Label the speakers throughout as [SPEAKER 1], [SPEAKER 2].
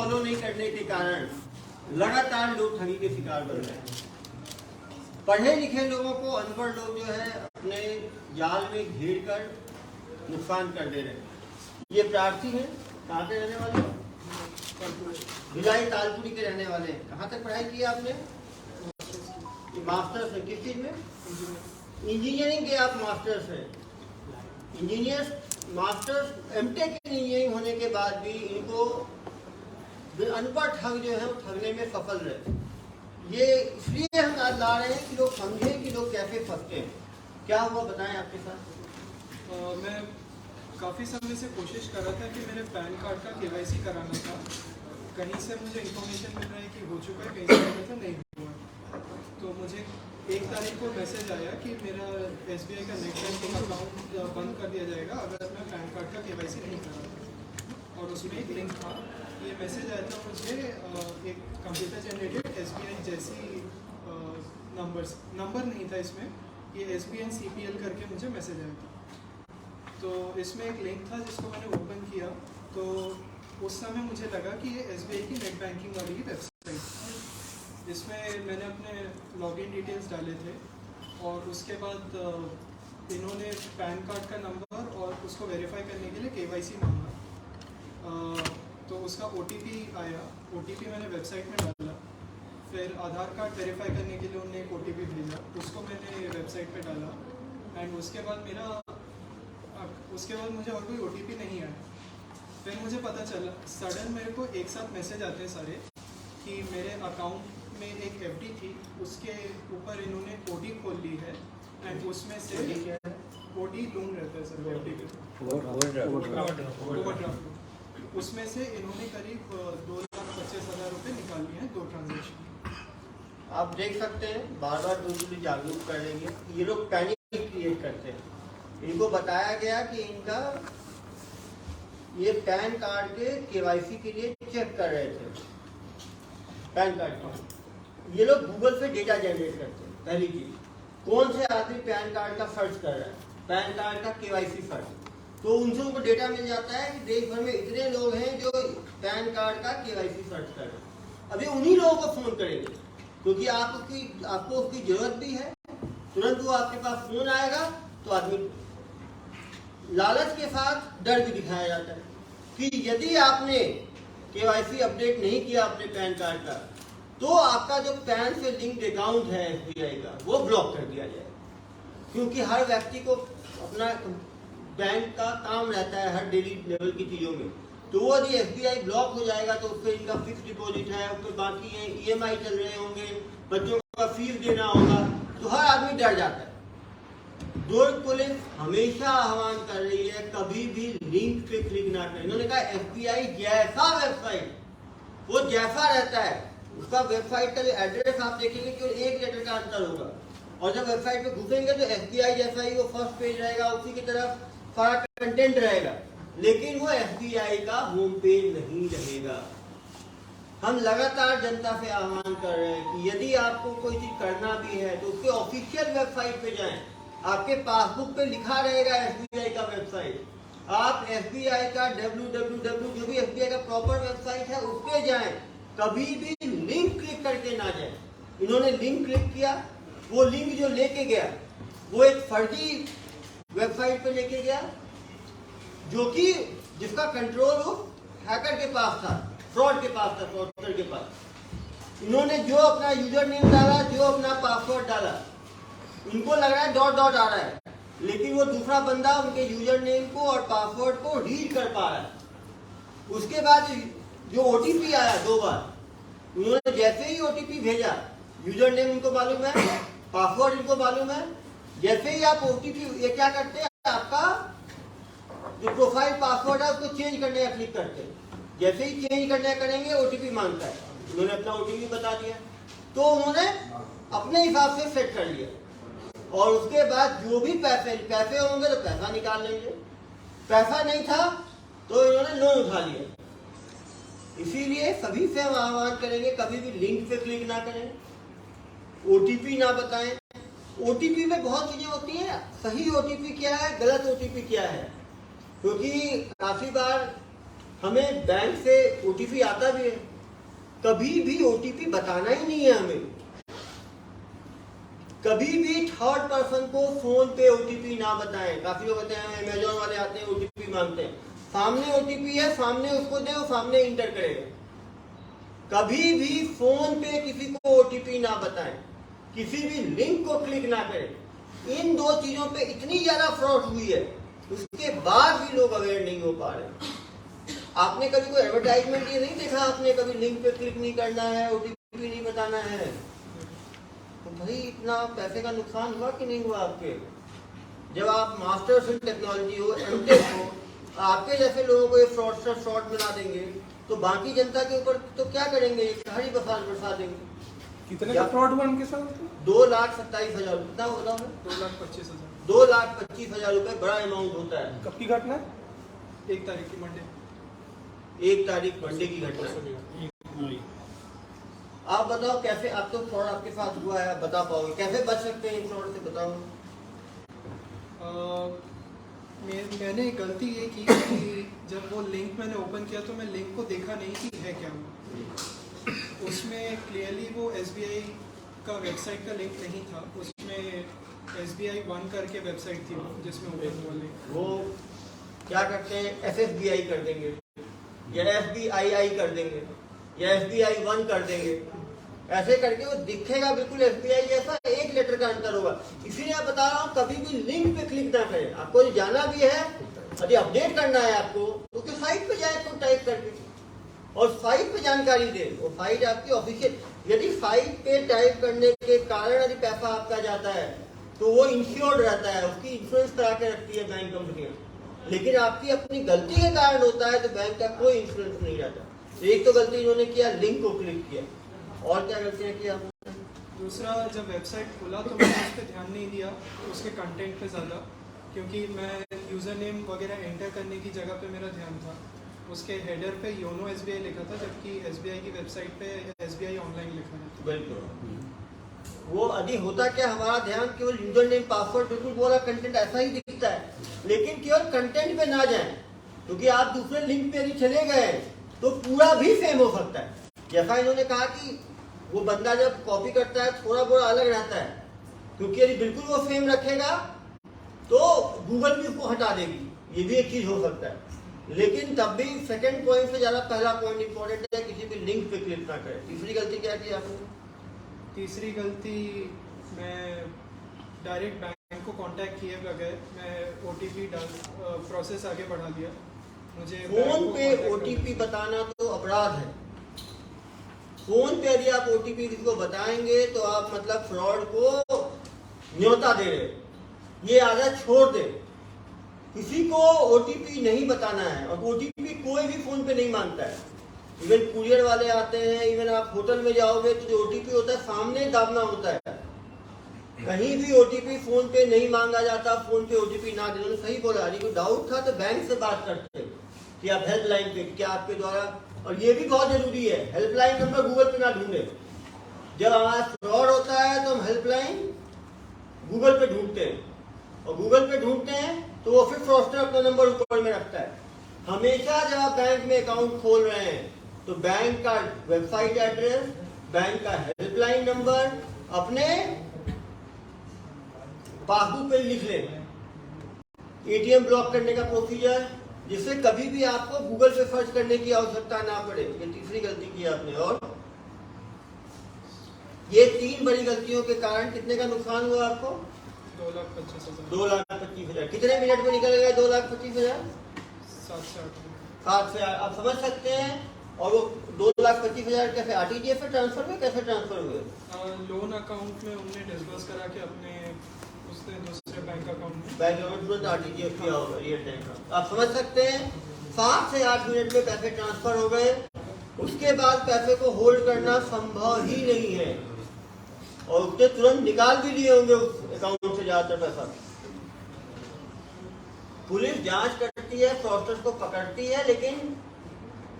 [SPEAKER 1] Follow नहीं करने के कारण लगातार लोग ठगी के शिकार बन रहे हैं। पढ़े लिखे लोगों को अनपढ़ लोग जो है अपने जाल में घेर कर नुकसान कर दे रहे हैं। ये प्रार्थी हैं, कहाँ के रहने वाले हैं? भिलाई तालपुरी के रहने वाले हैं। कहाँ तक पढ़ाई की आपने? मास्टर्स है। किस चीज में? इंजीनियरिंग के आप मास्टर्स हैं। इंजीनियर मास्टर्स एमटेक इंजीनियरिंग होने के बाद भी इनको अनपढ़ ठग जो है वो ठगने में सफल रहे। ये इसलिए हम आज ला रहे हैं कि लोग समझें कि लोग कैसे फंसते हैं। क्या हुआ बताएं आपके साथ?
[SPEAKER 2] मैं काफ़ी समय से कोशिश कर रहा था कि मेरे पैन कार्ड का केवाईसी कराना था। कहीं से मुझे इन्फॉर्मेशन मिल रहा है कि हो चुका है, कहीं से मिला था नहीं हुआ। तो मुझे 1 तारीख को मैसेज आया कि मेरा SBI का नेट बैंकिंग अकाउंट बंद कर दिया जाएगा अगर मैं पैन कार्ड का केवाईसी नहीं करा। और उसमें एक लिंक था। ये मैसेज आया था मुझे एक कंप्यूटर जनरेटेड SBI जैसी नंबर नहीं था इसमें, ये SBI CPL करके मुझे मैसेज आया था। तो इसमें एक लिंक था जिसको मैंने ओपन किया तो उस समय मुझे लगा कि ये SBI की नेट बैंकिंग वाली की वेबसाइट। इसमें मैंने अपने लॉगिन डिटेल्स डाले थे और उसके बाद इन्होंने पैन कार्ड का नंबर और उसको वेरीफाई करने के लिए KYC मांगा। तो उसका OTP आया। OTP मैंने वेबसाइट में डाला। फिर आधार कार्ड वेरीफाई करने के लिए उन्होंने एक OTP भेजा, उसको मैंने वेबसाइट पे डाला। एंड उसके बाद मुझे और कोई OTP नहीं आया। फिर मुझे पता चला सडन मेरे को एक साथ मैसेज आते हैं सारे कि मेरे अकाउंट में एक FD थी, उसके ऊपर इन्होंने OD खोल ली है। एंड उसमें से OD लोन रहता है सर, ओवरड्राफ्ट। उसमें से इन्होंने करीब 2,25,000 रुपये निकाल लिए हैं 2 ट्रांजेक्शन।
[SPEAKER 1] आप देख सकते हैं बार बार लोगों को जागरूक कर देंगे। ये लोग पैनिक क्रिएट करते हैं। इनको बताया गया कि इनका ये पैन कार्ड के KYC के लिए चेक कर रहे थे पैन कार्ड का। ये लोग गूगल से डेटा जनरेट करते हैं। पहली चीज, कौन से आदमी पैन कार्ड का सर्च कर रहा है, पैन कार्ड का KYC सर्च, तो उनसे उनको डेटा मिल जाता है कि देश भर में इतने लोग हैं जो पैन कार्ड का KYC सर्च कर रहे हैं। अभी उन्हीं लोगों को फोन करेंगे क्योंकि आपको उसकी जरूरत भी है। तुरंत वो आपके पास फोन आएगा तो आदमी लालच के साथ डर भी दिखाया जाता है कि यदि आपने KYC अपडेट नहीं किया अपने पैन कार्ड का तो आपका जो पैन से लिंक्ड अकाउंट है SBI का वो ब्लॉक कर दिया जाएगा। क्योंकि हर व्यक्ति को अपना बैंक का काम रहता है हर डेली लेवल की चीज़ों में। तो वो यदि SBI ब्लॉक हो जाएगा तो उससे इनका फिक्स डिपॉजिट है, उसके बाकी है EMI चल रहे होंगे, बच्चों का फीस देना होगा, तो हर आदमी डर जाता है। दुर्ग पुलिस हमेशा आह्वान कर रही है कभी भी लिंक पे क्लिक ना करें। इन्होंने कहा SBI जैसा वेबसाइट वो जैसा रहता है उसका वेबसाइट का जो एड्रेस आप देखेंगे केवल 1 लेटर का अंतर होगा। और जब वेबसाइट पे घुसेंगे तो SBI जैसा ही वो फर्स्ट पेज रहेगा, उसी की तरफ सारा कंटेंट रहेगा, लेकिन वो SBI का होम पेज नहीं रहेगा। हम लगातार जनता से आह्वान कर रहे हैं कि यदि आपको कोई चीज करना भी है तो उसके ऑफिशियल वेबसाइट पे जाएं। आपके पासबुक पे लिखा रहेगा SBI का वेबसाइट। आप SBI का www जो भी SBI का प्रॉपर वेबसाइट है उस पे जाएं। कभी भी लिंक क्लिक करके ना जाएं। इन्होंने लिंक क्लिक किया, वो लिंक जो लेके गया वो एक फर्जी वेबसाइट पे लेके गया जो कि जिसका कंट्रोल वो हैकर के पास था, फ्रॉड के पास था, फ्रॉडस्टर के पास। इन्होंने जो अपना यूजर नेम डाला, जो अपना पासवर्ड डाला, इनको लग रहा है डॉट डॉट आ रहा है, लेकिन वो दूसरा बंदा उनके यूजर नेम को और पासवर्ड को रीड कर पा रहा है। उसके बाद जो OTP आया 2 बार, उन्होंने जैसे ही OTP भेजा, यूजर नेम इनको मालूम है, पासवर्ड इनको मालूम है, जैसे ही आप OTP ये क्या करते हैं, आपका जो प्रोफाइल पासवर्ड है उसको चेंज करने का क्लिक करते हैं। जैसे ही चेंज करने करेंगे OTP मांगता है। उन्होंने अपना OTP बता दिया तो उन्होंने अपने हिसाब से सेट कर लिया और उसके बाद जो भी पैसे होंगे तो पैसा निकाल लेंगे, पैसा नहीं था तो इन्होंने लोन उठा लिया। इसीलिए सभी से हम आह्वान करेंगे कभी भी लिंक पे क्लिक ना करें, OTP ना बताएं। OTP में बहुत चीजें होती हैं, सही OTP क्या है, गलत OTP क्या है, क्योंकि काफी बार हमें बैंक से ओटीपी आता भी है, कभी भी ओटीपी बताना ही नहीं है हमें। कभी भी थर्ड पर्सन को फोन पे ओटीपी ना बताएं। काफी लोग कहते हैं अमेजोन वाले आते हैं ओटीपी मांगते हैं, सामने ओटीपी है, सामने उसको दे, वो सामने इंटर करेगा। कभी भी फोन पे किसी को ओटीपी ना बताएं, किसी भी लिंक को क्लिक ना करें। इन दो चीजों पे इतनी ज्यादा फ्रॉड हुई है, उसके बाद भी लोग अवेयर नहीं हो पा रहे। आपने कभी कोई एडवर्टाइजमेंट ये नहीं देखा, आपने कभी लिंक पे क्लिक नहीं करना है, ओटीपी नहीं बताना है, तो भाई इतना पैसे का नुकसान हुआ कि नहीं हुआ आपके? जब आप मास्टर्स इन टेक्नोलॉजी हो, एमटेक हो, आपके जैसे लोगों को ये फ्रॉडस्टर फ्रॉड बना देंगे, तो बाकी जनता के ऊपर तो क्या करेंगे? हरी बफाल बरसा देंगे।
[SPEAKER 3] कितने का फ्रॉड हुआ उनके साथ?
[SPEAKER 1] 2,27,000। कितना होता है?
[SPEAKER 2] 2,25,000।
[SPEAKER 1] 2,25,000 रुपए बड़ा अमाउंट होता है।
[SPEAKER 3] कब की घटना है?
[SPEAKER 2] 1 तारीख की मंडे।
[SPEAKER 1] 1 तारीख मंडे की घटना है। आप बताओ कैसे, आप तो फ्रॉड आपके साथ हुआ है, आप बता पाओगे कैसे बच सकते हैं इन फ्रॉड से? बताओ।
[SPEAKER 2] मैंने गलती ये की कि जब वो लिंक मैंने ओपन किया तो मैं लिंक को देखा नहीं कि है क्या वो। उसमें क्लियरली वो SBI का वेबसाइट का लिंक नहीं था, उसमें SBI 1 करके वेबसाइट थी वो, जिसमें ओपन हुआ लिंक।
[SPEAKER 1] वो क्या करते हैं, SSBI कर देंगे या SBII कर देंगे या SBI 1 कर देंगे, ऐसे करके वो दिखेगा बिल्कुल SBI जैसा, एक लेटर का अंतर होगा। इसीलिए आप बता रहा हूँ कभी भी लिंक पे क्लिक ना करें। आपको जाना भी है, यदि अपडेट करना है आपको, तो उसके साइट पे जाए तो टाइप करके, और साइट पे जानकारी दे। वो साइट आपकी ऑफिशियल, यदि साइट पे टाइप करने के कारण यदि पैसा आपका जाता है तो वो इंश्योर्ड रहता है, उसकी इंश्योरेंस करा के रखती है बैंक कंपनियां। लेकिन आपकी अपनी गलती के कारण होता है तो बैंक का कोई इंश्योरेंस नहीं रहता। एक तो गलती इन्होंने किया, लिंक को क्लिक किया, और क्या गलतियां किया?
[SPEAKER 2] दूसरा, जब वेबसाइट खोला तो मैंने उस पर ध्यान नहीं दिया, उसके कंटेंट पे ज़्यादा, क्योंकि मैं यूज़र नेम वगैरह एंटर करने की जगह पे मेरा ध्यान था। उसके हेडर पे योनो SBI लिखा था, जबकि SBI की वेबसाइट पे SBI ऑनलाइन लिखा है।
[SPEAKER 1] बिल्कुल। वो यदि होता क्या, हमारा ध्यान केवल यूजर नेम पासवर्ड, बिल्कुल बोला कंटेंट ऐसा ही दिखता है, लेकिन केवल कंटेंट पे ना जाए, क्योंकि आप दूसरे लिंक पे यदि चले गए तो पूरा भी सेम हो सकता है। जैसा इन्होंने कहा कि वो बंदा जब कॉपी करता है थोड़ा बहुत अलग रहता है, क्योंकि यदि बिल्कुल वो सेम रखेगा तो गूगल भी उसको हटा देगी, ये भी एक चीज हो सकता है। लेकिन तब भी सेकंड पॉइंट से ज्यादा पहला पॉइंट इंपॉर्टेंट है, किसी भी लिंक पे क्लिक ना करें। तीसरी गलती क्या की आपने?
[SPEAKER 2] तीसरी गलती, मैं डायरेक्ट बैंक को कांटेक्ट किए बगैर मैं OTP प्रोसेस आगे बढ़ा दिया। मुझे
[SPEAKER 1] फोन पे OTP बताना तो अपराध है। फोन पे यदि आप OTP किसी को बताएंगे तो आप मतलब फ्रॉड को न्योता दे रहे। ये आदत छोड़ दे, किसी को OTP नहीं बताना है। और OTP कोई भी फोन पे नहीं मांगता है। इवन कुरियर वाले आते हैं, इवन आप होटल में जाओगे तो जो OTP होता है सामने दाबना होता है। कहीं भी OTP फोन पे नहीं मांगा जाता। फोन पे OTP ना दे। सही बोला, यदि कोई डाउट था तो बैंक से बात करते कि आप हेल्पलाइन पे, क्या आपके द्वारा, और ये भी बहुत जरूरी है, हेल्पलाइन नंबर गूगल पे ना ढूंढे। जब हमारा फ्रॉड होता है तो हम हेल्पलाइन गूगल पे ढूंढते हैं, और गूगल पे ढूंढते हैं तो वो फिर फ्रॉडस्टर अपना नंबर ऊपर में रखता है। हमेशा जब आप बैंक में अकाउंट खोल रहे हैं तो बैंक का वेबसाइट एड्रेस, बैंक का हेल्पलाइन नंबर अपने पासबुक पे लिख लें। ATM ब्लॉक करने का प्रोसीजर, जिससे कभी भी आपको गूगल पे सर्च करने की आवश्यकता ना पड़े। ये तीसरी गलती की आपने। और ये 3 बड़ी गलतियों के कारण कितने का नुकसान हुआ आपको?
[SPEAKER 2] 2,25,000।
[SPEAKER 1] 2,25,000। कितने मिनट में निकल गए 2,25,000?
[SPEAKER 2] 7 से 8 मिनट।
[SPEAKER 1] 7 से 8, आप समझ सकते हैं। और वो 2,25,000 कैसे RTGS से ट्रांसफर हुए, कैसे ट्रांसफर हुए?
[SPEAKER 2] लोन अकाउंट में उनने डिस्बर्स करा के अपने उसने दूसरे बैंक अकाउंट में,
[SPEAKER 1] बैंक में तुरंत RTGS किया होगा, रियल टाइम का। आप समझ सकते हैं 7 से 8 मिनट में पैसे ट्रांसफर हो गए। उसके बाद पैसे को होल्ड करना संभव ही नहीं है, और उसने तुरंत निकाल भी लिए होंगे उस अकाउंट से ज्यादातर पैसा। पुलिस जांच करती है, फ्रॉडस्टर्स को पकड़ती है, लेकिन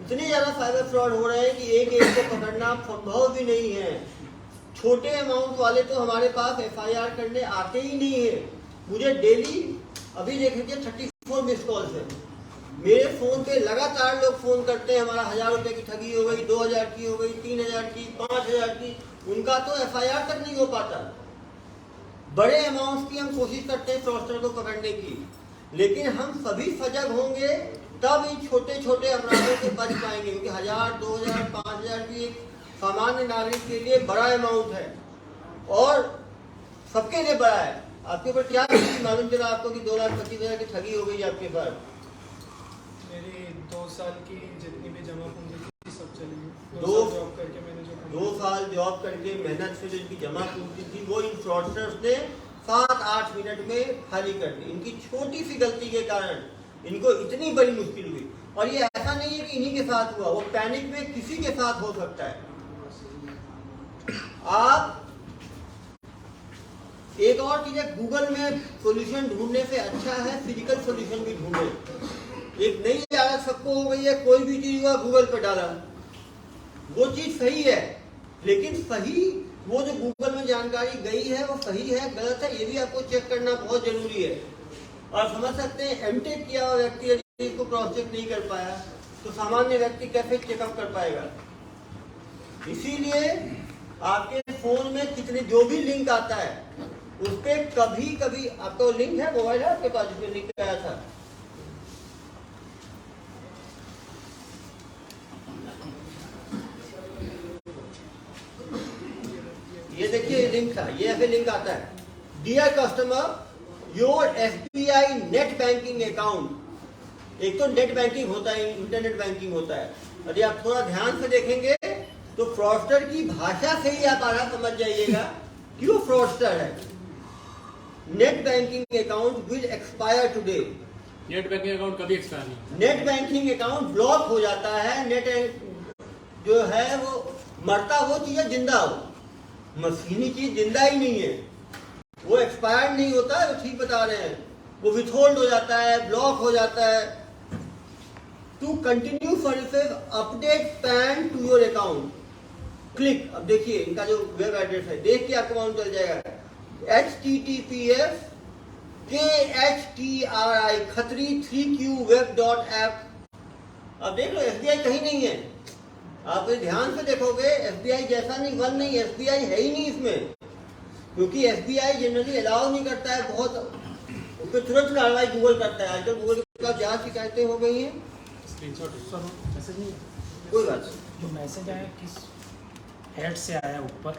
[SPEAKER 1] इतने ज्यादा साइबर फ्रॉड हो रहे हैं कि एक को पकड़ना संभव भी नहीं है। छोटे अमाउंट वाले तो हमारे पास FIR करने आते ही नहीं है। मुझे डेली, अभी देख लीजिए 34 मिस कॉल्स है। मेरे फोन पे लगातार लोग फोन करते हैं, हमारा 1000 रुपए की ठगी हो गई, 2000 की हो गई, 3000 की, 5000 की, उनका तो FIR तक नहीं हो पाता। बड़े अमाउंट की हम कोशिश करते हैं फ्रॉडस्टर को पकड़ने की, लेकिन हम सभी सजग होंगे तब इन छोटे छोटे अपराधों से बच पाएंगे, क्योंकि 1000, 2000, 5000 भी एक सामान्य नागरिक के लिए बड़ा अमाउंट है और सबके लिए बड़ा है। आपके ऊपर क्या मालूम चला आपको कि 2,25,000 की ठगी हो गई आपके पास?
[SPEAKER 2] मेरी 2 साल की जितनी भी जमा पूंजी थी सब चली गई।
[SPEAKER 1] 2
[SPEAKER 2] साल जॉब करके मैंने जो
[SPEAKER 1] 2 साल जॉब करके मेहनत से जो इनकी जमा पूंजी थी वो इन फ्रॉडस्टर्स ने 7-8 मिनट में खाली कर दी। इनकी छोटी सी गलती के कारण इनको इतनी बड़ी मुश्किल हुई। और ये ऐसा नहीं है कि इन्हीं के साथ हुआ, वो पैनिक में किसी के साथ हो सकता है। आप एक और चीज है, गूगल में सॉल्यूशन ढूंढने से अच्छा है फिजिकल सॉल्यूशन भी ढूंढे। एक नई आदत सबको हो गई है, कोई भी चीज हुआ गूगल पर डाला, वो चीज सही है, लेकिन सही वो जो गूगल में जानकारी गई है वो सही है गलत है ये भी आपको चेक करना बहुत जरूरी है। और समझ सकते हैं एमटेक किया हुआ व्यक्ति यदि इसको क्रॉस चेक नहीं कर पाया तो सामान्य व्यक्ति कैसे चेकअप कर पाएगा। इसीलिए आपके फोन में कितने जो भी लिंक आता है उस पर कभी कभी आपका लिंक है, मोबाइल है आपके पास जिसमें लिंक आया था, ये देखिए लिंक था, ये ऐसे लिंक आता है, dear customer your SBI net banking account. एक तो नेट बैंकिंग होता है, इंटरनेट बैंकिंग होता है। यदि आप थोड़ा ध्यान से देखेंगे तो फ्रॉडस्टर की भाषा से ही आप आराम समझ जाइएगा कि वो फ्रॉडस्टर है। Net banking account will expire today.
[SPEAKER 4] Net banking account कभी एक्सपायर नहीं।
[SPEAKER 1] नेट बैंकिंग अकाउंट ब्लॉक हो जाता है। नेट जो है वो मरता वो चीज है जिंदा हो, मशीनी चीज जिंदा ही नहीं है, वो एक्सपायर्ड नहीं होता है, वो ठीक बता रहे हैं, वो विथहोल्ड हो जाता है, ब्लॉक हो जाता है। To continue services update PAN to your account click. अब देखिए इनका जो वेब एड्रेस है देख के आपको मालूम चल जाएगा, https KHTRI khatri3qweb.app। अब देख लो SBI कहीं नहीं है, आप ध्यान से देखोगे SBI जैसा नहीं वन नहीं, SBI है ही नहीं इसमें, क्योंकि SBI जनरली अलाउ नहीं करता है, बहुत उस पर तुरंत कार्रवाई गूगल करता है। आजकल गूगल के खिलाफ जहाँ शिकायतें हो गई हैं।
[SPEAKER 3] मैसेज नहीं
[SPEAKER 1] कोई बात नहीं,
[SPEAKER 3] जो मैसेज आया किस हेड से आया ऊपर?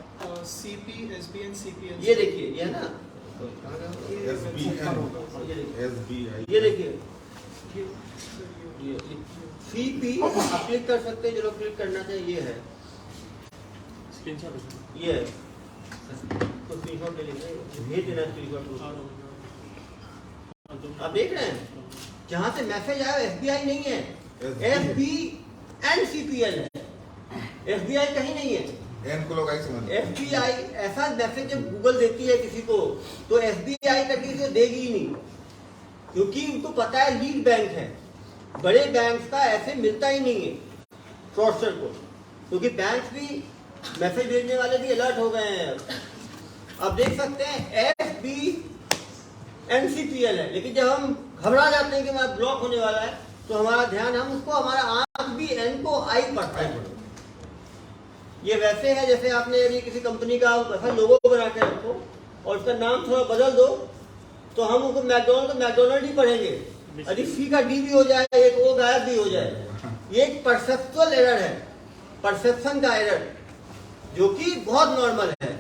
[SPEAKER 2] CP SBN CPL।
[SPEAKER 1] ये देखिए ये है ना,
[SPEAKER 5] SBI
[SPEAKER 1] ये देखिए CP आप क्लिक कर सकते हैं, जो लोग क्लिक करना चाहिए ये है,
[SPEAKER 4] स्क्रीनशॉट
[SPEAKER 1] ये है। तो स्क्रीनशॉट ले लेंगे, भेज देना स्क्रीनशॉट। आप देख रहे हैं जहां से मैसेज आया SBI नहीं है, SBNCPL है, SBI कहीं नहीं है।
[SPEAKER 5] एन को लोग आई समझ
[SPEAKER 1] SBI ऐसा मैसेज जब गूगल देती है किसी को तो SBI का किसी को देगी ही नहीं, क्योंकि उनको पता है लीड बैंक है। बड़े बैंक का ऐसे मिलता ही नहीं है फ्रॉडस्टर को, क्योंकि बैंक भी मैसेज भेजने वाले भी अलर्ट हो गए हैं। आप देख सकते हैं SBNCPL है, लेकिन जब हम घबरा जाते हैं कि हमारा ब्लॉक होने वाला है तो हमारा ध्यान हम उसको हमारा आंख भी N को I पढ़ता है। ये वैसे है जैसे आपने यदि किसी कंपनी का ऐसा लोगो बना के रखो और उसका नाम थोड़ा बदल दो तो हम उसको मैकडोनल्ड ही पढ़ेंगे, यदि C का D भी हो जाए, एक O गायब भी हो जाए। ये एक परसेप्चुअल एरर है, परसेप्शन का एरर, जो कि बहुत नॉर्मल है।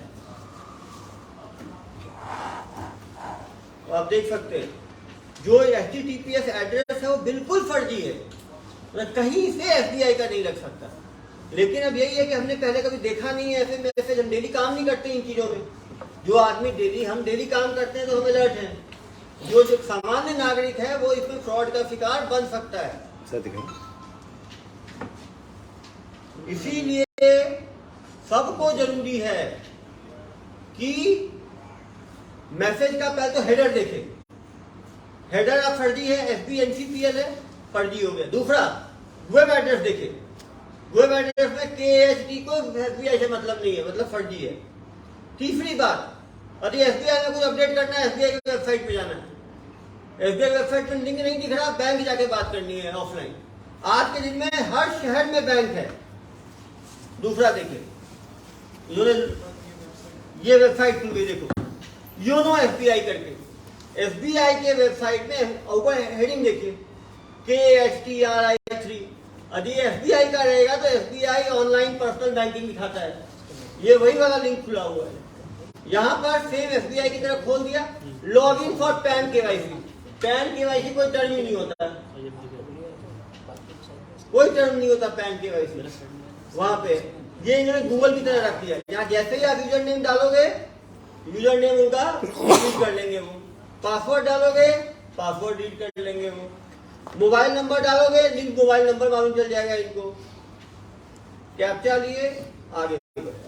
[SPEAKER 1] आप देख सकते हैं जो HTTPS एड्रेस है वो बिल्कुल फर्जी है, मतलब कहीं से SBI का नहीं लग सकता। लेकिन अब यही है कि हमने पहले कभी देखा नहीं है ऐसे मैसेज, हम डेली काम नहीं करते इन चीजों में। जो आदमी हम डेली काम करते हैं तो हम अलर्ट हैं, जो सामान्य नागरिक है वो इसमें फ्रॉड का शिकार बन सकता है। इसीलिए सबको जरूरी है कि मैसेज का पहले तो हेडर देखें। हेडर अब फर्जी है, SBNCPL है, फर्जी हो गया। दूसरा वेब एड्रेस देखें, वेब एड्रेस में KHD को SBI से मतलब नहीं है, मतलब फर्जी है। तीसरी बात, यदि SBI में कुछ अपडेट करना है SBI की वेबसाइट पे जाना है, SBI वेबसाइट में लिंक नहीं दिख रहा, बैंक जाके बात करनी है ऑफलाइन। आज के दिन में हर शहर में बैंक है। दूसरा देखिए, इन्होंने ये वेबसाइट खुल गई, देखो योनो SBI करके। SBI के वेबसाइट में ऊपर हेडिंग देखिए KSTRI3। यदि SBI का रहेगा तो SBI ऑनलाइन पर्सनल बैंकिंग दिखाता है। ये वही वाला लिंक खुला हुआ है। यहाँ पर सेम SBI की तरह खोल दिया, log in for pan KYC। Pan KYC कोई टर्म ही नहीं होता, कोई टर्म नहीं होता पैन KYC। वहां पे ये इन्होंने गूगल की तरह रख दिया। यहाँ जैसे ही आप यूजर नेम डालोगे, यूजर नेम उनका रीड कर लेंगे वो। पासवर्ड डालोगे, पासवर्ड रीड कर लेंगे वो। मोबाइल नंबर डालोगे, लिंक मोबाइल नंबर मालूम चल जाएगा इनको। कैप्चा लिए आगे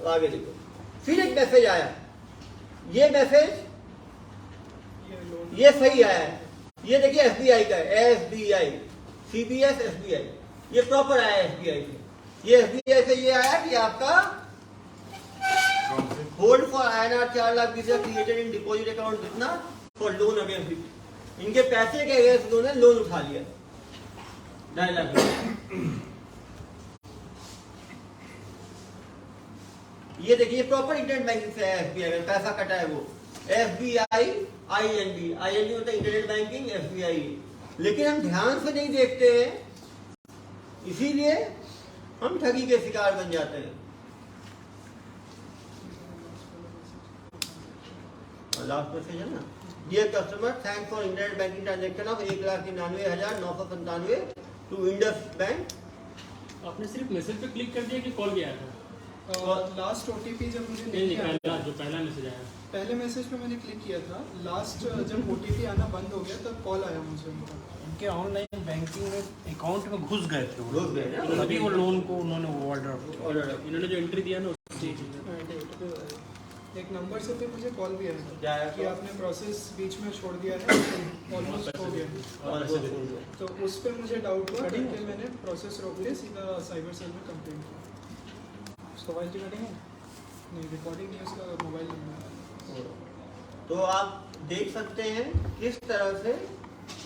[SPEAKER 1] आगे देखो। फिर एक मैसेज आया, ये मैसेज ये सही आया है। ये देखिए SBI का है, SBI CBS SBI, ये प्रॉपर आया है SBI से। ये SBI से ये आया कि आपका hold for INR 4 lakh created in deposit account कितना फॉर लोन अगेंस्ट। इनके पैसे के अगेंस्ट उन्होंने लोन उठा लिया 2.5 लाख। ये देखिए प्रॉपर इंटरनेट बैंकिंग से है SBI में पैसा कटा है वो। SBI INB होता है इंटरनेट बैंकिंग, SBI। लेकिन हम ध्यान से नहीं देखते हैं, इसीलिए हम ठगी के शिकार बन जाते हैं। लास्ट मैसेज है ना, dear customer, thanks for internet banking transaction of 1,99,997 to Indus bank.
[SPEAKER 4] आपने सिर्फ मैसेज पे क्लिक कर दिया कि कॉल गया था?
[SPEAKER 2] लास्ट OTP जब मुझे
[SPEAKER 4] नहीं
[SPEAKER 2] नहीं आया,
[SPEAKER 4] पहला जो पहला मैसेज आया,
[SPEAKER 2] पहले मैसेज पे मैंने क्लिक किया था। लास्ट जब OTP आना बंद हो गया तब कॉल आया मुझे उनका।
[SPEAKER 3] उनके ऑनलाइन बैंकिंग में अकाउंट में घुस गए थे वो।
[SPEAKER 1] घुस गए ना?
[SPEAKER 3] तभी वो लोन को उन्होंने ऑर्डर
[SPEAKER 4] इन्होंने जो एंट्री दिया ना
[SPEAKER 2] एक नंबर से फिर मुझे कॉल भी
[SPEAKER 1] क्या
[SPEAKER 2] आया
[SPEAKER 1] आया?
[SPEAKER 2] कि आपने प्रोसेस बीच में छोड़ दिया है, ऑलमोस्ट हो गया। तो उस पर मुझे डाउट हुआ कि मैंने प्रोसेस रोक के सीधा साइबर सेल में कंप्लेंट की।
[SPEAKER 3] उसको वाइल करेंगे।
[SPEAKER 2] नहीं, रिकॉर्डिंग नहीं, उसका मोबाइल नंबर।
[SPEAKER 1] तो आप देख सकते हैं किस तरह से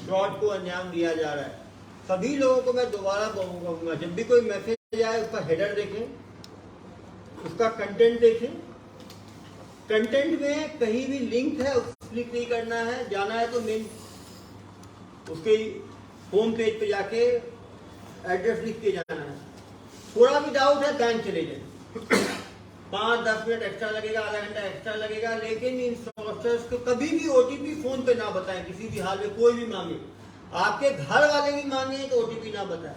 [SPEAKER 1] फ्रॉड को अंजाम दिया जा रहा है। सभी लोगों को मैं दोबारा कहूँगा, जब भी कोई मैसेज आए उसका हेडर देखें, उसका कंटेंट देखें। कंटेंट में कहीं भी लिंक है उसको क्लिक नहीं करना है। जाना है तो मेन उसके होम पेज पे जाके एड्रेस लिख के जाना है। थोड़ा भी डाउट है बैंक चले जाए, 5-10 मिनट एक्स्ट्रा लगेगा, आधा घंटा एक्स्ट्रा लगेगा, लेकिन इन फ्रॉडस्टर्स को कभी भी OTP फोन पे ना बताएं। किसी भी हाल में कोई भी मांगे, आपके घर वाले भी मांगे तो OTP ना बताएं।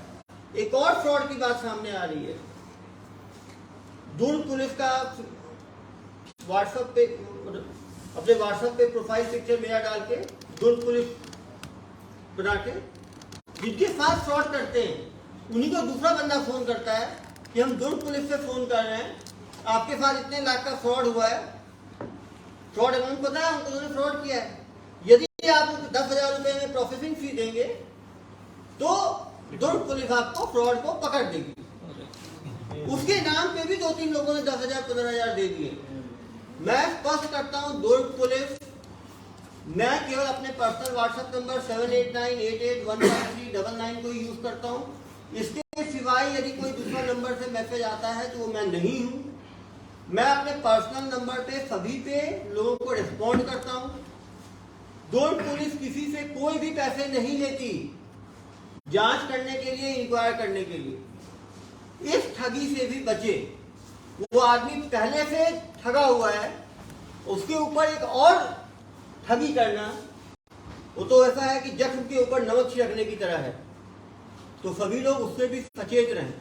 [SPEAKER 1] एक और फ्रॉड की बात सामने आ रही है। दुर्ग पुलिस का व्हाट्सएप पे, अपने व्हाट्सएप पे प्रोफाइल पिक्चर मेरा डाल के दुर्ग पुलिस बना के जिनके साथ फ्रॉड करते हैं उन्हीं को दूसरा बंदा फोन करता है कि हम दुर्ग पुलिस से फोन कर रहे हैं, आपके साथ इतने लाख का फ्रॉड हुआ है। फ्रॉड अमाउंट पता है उन्होंने फ्रॉड किया है। यदि आप 10,000 रुपए में प्रोसेसिंग फी देंगे तो दुर्ग पुलिस आपको फ्रॉड को पकड़ देगी। उसके नाम पे भी 2-3 लोगों ने 10,000 15,000 दे दिए। मैं स्पष्ट करता हूं, दुर्ग पुलिस, मैं केवल अपने पर्सनल व्हाट्सएप नंबर 7898815399 को यूज करता हूं। इसके सिवाय यदि कोई दूसरा नंबर से मैसेज आता है तो वो मैं नहीं हूं। मैं अपने पर्सनल नंबर पे सभी पे लोगों को रिस्पॉन्ड करता हूं। दुर्ग पुलिस किसी से कोई भी पैसे नहीं लेती जांच करने के लिए, इंक्वायर करने के लिए। इस ठगी से भी बचे। वो आदमी पहले से ठगा हुआ है, उसके ऊपर एक और ठगी करना, वो तो ऐसा है कि जख्म के ऊपर नमक छिड़कने की तरह है। तो सभी लोग उससे भी सचेत रहें।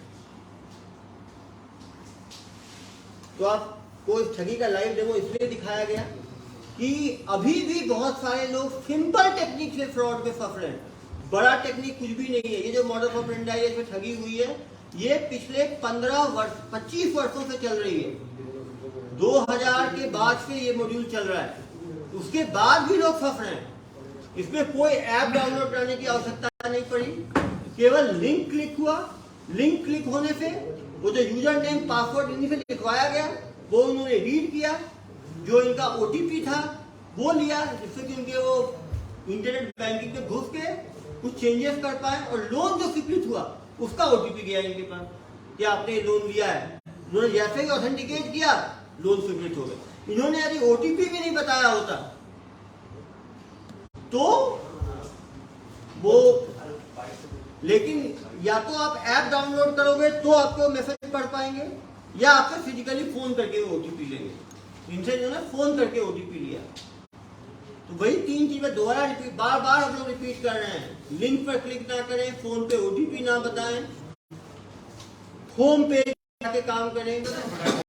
[SPEAKER 1] तो आपको इस ठगी का लाइव डेमो इसलिए दिखाया गया कि अभी भी बहुत सारे लोग सिंपल टेक्निक से फ्रॉड में फंस रहे हैं। बड़ा टेक्निक कुछ भी नहीं है। ये जो मॉडल ऑफ ऑपरेंडी है, इसमें ठगी हुई है, ये पिछले 25 वर्षों से चल रही है। 2000 के बाद से ये मॉड्यूल चल रहा है, उसके बाद भी लोग फंस रहे हैं। इसमें कोई ऐप डाउनलोड करने की आवश्यकता नहीं पड़ी, केवल लिंक क्लिक हुआ। लिंक क्लिक होने से वो जो यूजर नेम पासवर्ड इन्हीं से लिखवाया गया वो उन्होंने रीड किया, जो इनका OTP था वो लिया, जिससे कि उनके वो इंटरनेट बैंकिंग पे घुस के कुछ चेंजेस कर पाए और लोन जो स्वीकृत हुआ उसका ओटीपी गया इनके पास कि आपने लोन लिया है। उन्होंने जैसे ही ऑथेंटिकेट किया लोन स्वीकृत हो गए। इन्होंने यदि ओटीपी भी नहीं बताया होता तो वो, लेकिन या तो आप ऐप डाउनलोड करोगे तो आपको मैसेज पढ़ पाएंगे या आपसे फिजिकली फोन करके ओटीपी लेंगे। इनसे जो है फोन करके ओटीपी लिया। तो वही 3 चीजें दोबारा रिपीट, बार बार हम लोग रिपीट कर रहे हैं। लिंक पर क्लिक ना करें, फोन पे ओटीपी ना बताएं, होम पे जाके काम करें।